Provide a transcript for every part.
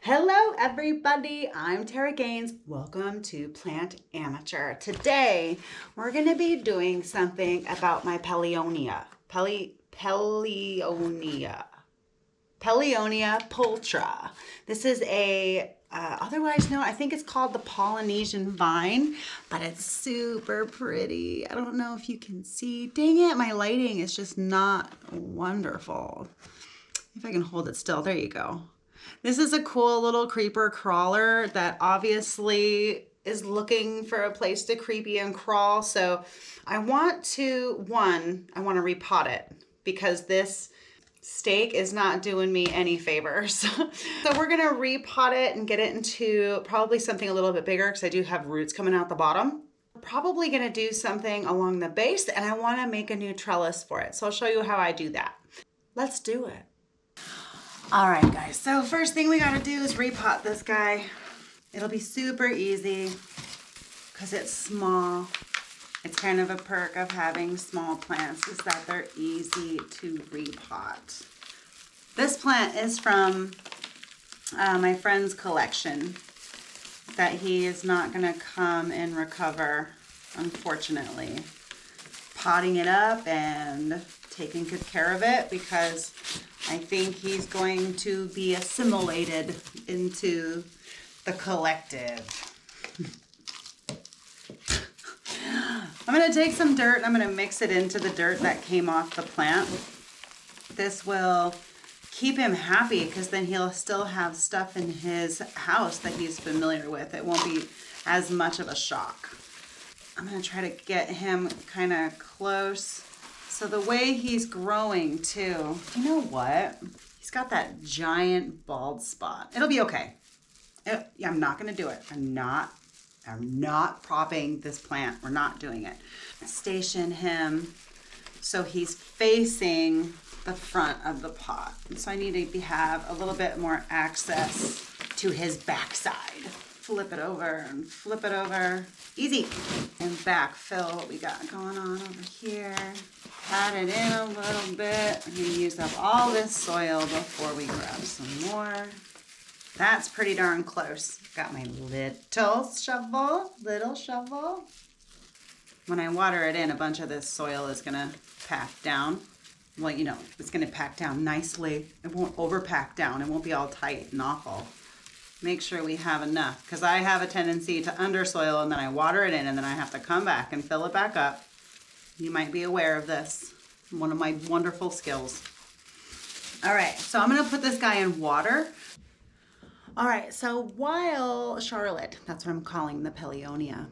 Hello everybody, I'm Tara Gaines. Welcome to Plant Amateur. Today we're going to be doing something about my Pelliona Pulchra. This is a otherwise known, I think it's called the Polynesian vine, but it's super pretty. I don't know if you can see. Dang it, my lighting is just not wonderful. If I can hold it still, there you go. This is a cool little creeper crawler that obviously is looking for a place to creepy and crawl. So I want to repot it because this stake is not doing me any favors. So we're gonna repot it and get it into probably something a little bit bigger because I do have roots coming out the bottom. Probably gonna do something along the base, and I wanna make a new trellis for it. So I'll show you how I do that. Let's do it. All right, guys, so first thing we gotta do is repot this guy. It'll be super easy because it's small. It's kind of a perk of having small plants is that they're easy to repot. This plant is from my friend's collection that he is not gonna come and recover, unfortunately. Potting it up and taking good care of it because I think he's going to be assimilated into the collective. I'm gonna take some dirt and I'm gonna mix it into the dirt that came off the plant. This will keep him happy because then he'll still have stuff in his house that he's familiar with. It won't be as much of a shock. I'm gonna try to get him kind of close. So the way he's growing too, you know what? He's got that giant bald spot. It'll be okay. I'm not gonna do it. I'm not propping this plant. We're not doing it. Station him so he's facing the front of the pot. And so I need to have a little bit more access to his backside. Flip it over and flip it over. Easy. And backfill what we got going on over here. Pat it in a little bit. I'm gonna use up all this soil before we grab some more. That's pretty darn close. Got my little shovel. When I water it in, a bunch of this soil is gonna pack down. Well, you know, it's gonna pack down nicely. It won't overpack down. It won't be all tight and awful. Make sure we have enough because I have a tendency to undersoil and then I water it in and then I have to come back and fill it back up. You might be aware of this. One of my wonderful skills. All right, so I'm gonna put this guy in water. All right, so while Charlotte, that's what I'm calling the Pelliona,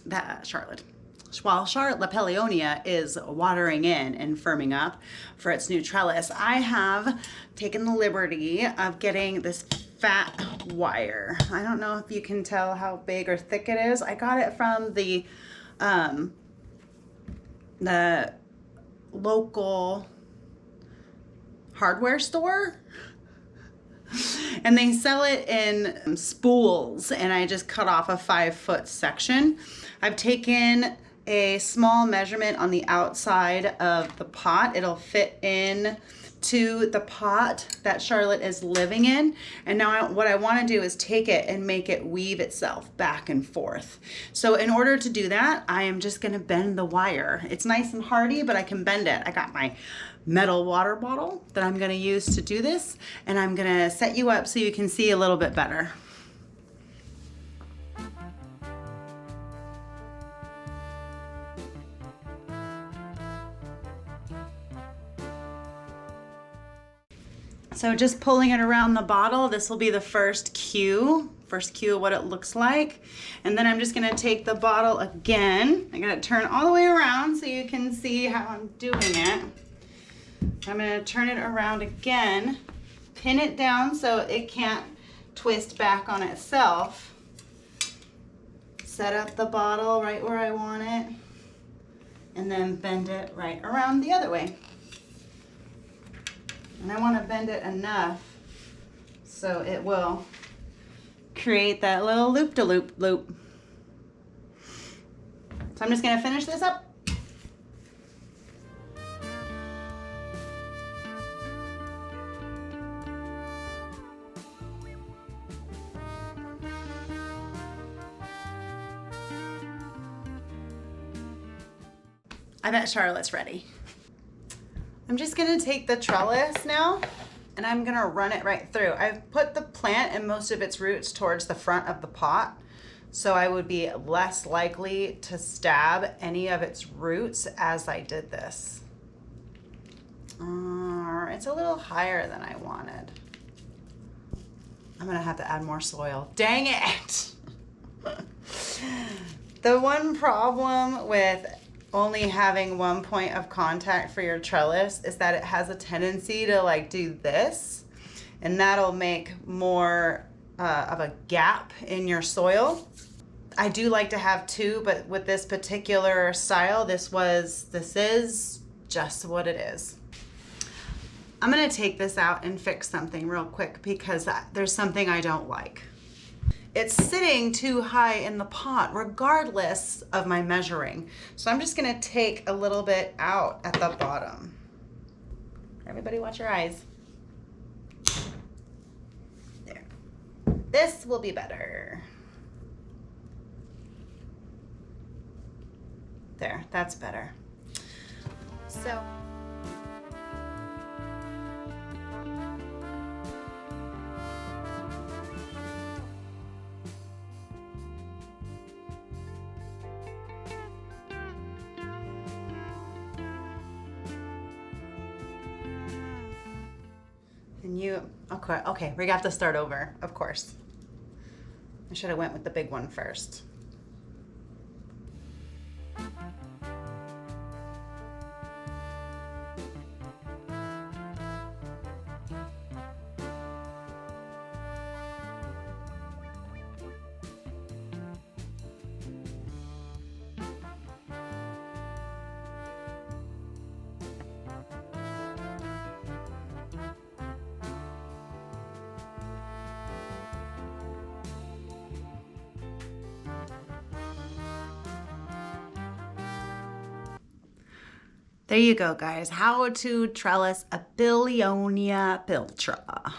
while Charlotte the Pelliona is watering in and firming up for its new trellis, I have taken the liberty of getting this fat wire. I don't know if you can tell how big or thick it is. I got it from the local hardware store. And they sell it in spools, and I just cut off a 5-foot section. I've taken a small measurement on the outside of the pot. It'll fit in to the pot that Charlotte is living in. And now what I want to do is take it and make it weave itself back and forth. So in order to do that, I am just going to bend the wire. It's nice and hardy, but I can bend it. I got my metal water bottle that I'm going to use to do this, and I'm going to set you up so you can see a little bit better. So just pulling it around the bottle, this will be the first cue of what it looks like. And then I'm just gonna take the bottle again. I'm gonna turn all the way around so you can see how I'm doing it. I'm gonna turn it around again, pin it down so it can't twist back on itself. Set up the bottle right where I want it, and then bend it right around the other way. And I want to bend it enough so it will create that little loop-de-loop loop. So I'm just going to finish this up. I bet Charlotte's ready. I'm just gonna take the trellis now and I'm gonna run it right through. I've put the plant and most of its roots towards the front of the pot, so I would be less likely to stab any of its roots as I did this. It's a little higher than I wanted. I'm gonna have to add more soil. Dang it! The one problem with only having one point of contact for your trellis is that it has a tendency to like do this, and that'll make more of a gap in your soil. I do like to have two, but with this particular style, this is just what it is. I'm gonna take this out and fix something real quick because there's something I don't like. It's sitting too high in the pot regardless of my measuring. So I'm just gonna take a little bit out at the bottom. Everybody watch your eyes. There. This will be better. There, that's better. So. Okay, we got to start over, of course. I should have went with the big one first. There you go, guys. How to trellis a Pelliona Pulchra.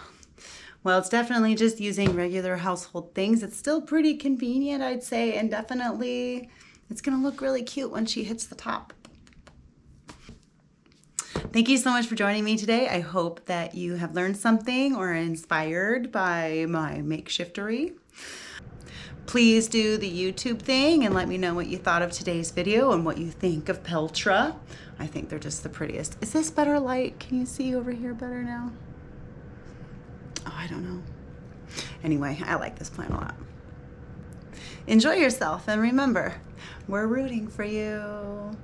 Well, it's definitely just using regular household things. It's still pretty convenient, I'd say, and definitely it's gonna look really cute when she hits the top. Thank you so much for joining me today. I hope that you have learned something or are inspired by my makeshiftery. Please do the YouTube thing and let me know what you thought of today's video and what you think of Pulchra. I think they're just the prettiest. Is this better light? Can you see over here better now? Oh, I don't know. Anyway, I like this plant a lot. Enjoy yourself and remember, we're rooting for you.